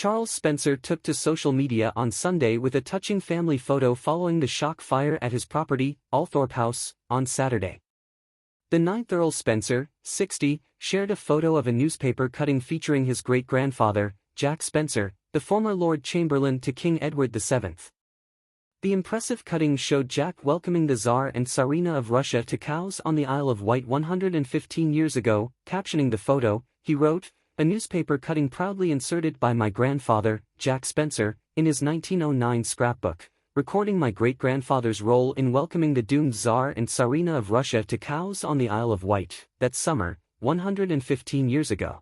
Charles Spencer took to social media on Sunday with a touching family photo following the shock fire at his property, Althorpe House, on Saturday. The ninth Earl Spencer, 60, shared a photo of a newspaper cutting featuring his great-grandfather, Jack Spencer, the former Lord Chamberlain to King Edward VII. The impressive cutting showed Jack welcoming the Tsar and Tsarina of Russia to Cowes on the Isle of Wight 115 years ago. Captioning the photo, he wrote, "A newspaper cutting proudly inserted by my grandfather, Jack Spencer, in his 1909 scrapbook, recording my great-grandfather's role in welcoming the doomed Tsar and Tsarina of Russia to Cowes on the Isle of Wight, that summer, 115 years ago.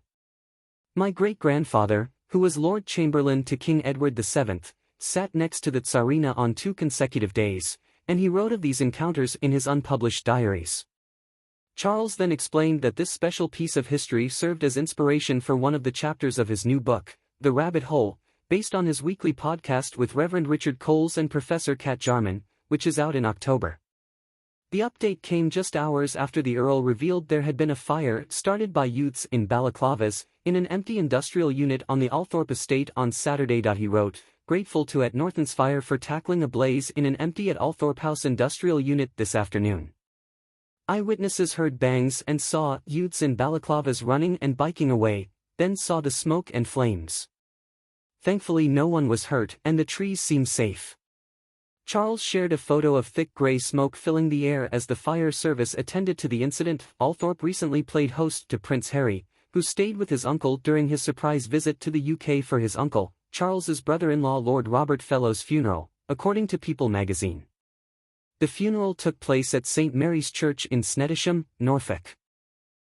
My great-grandfather, who was Lord Chamberlain to King Edward VII, sat next to the Tsarina on 2 consecutive days, and he wrote of these encounters in his unpublished diaries." Charles then explained that this special piece of history served as inspiration for one of the chapters of his new book, The Rabbit Hole, based on his weekly podcast with Reverend Richard Coles and Professor Kat Jarman, which is out in October. The update came just hours after the Earl revealed there had been a fire started by youths in balaclavas in an empty industrial unit on the Althorpe estate on Saturday. He wrote, "Grateful to at Norton's Fire for tackling a blaze in an empty at Althorpe House industrial unit this afternoon. Eyewitnesses heard bangs and saw youths in balaclavas running and biking away, then saw the smoke and flames. Thankfully no one was hurt and the trees seem safe." Charles shared a photo of thick grey smoke filling the air as the fire service attended to the incident. Althorpe recently played host to Prince Harry, who stayed with his uncle during his surprise visit to the UK for his uncle, Charles's brother-in-law Lord Robert Fellowes' funeral, according to People magazine. The funeral took place at St Mary's Church in Snettisham, Norfolk.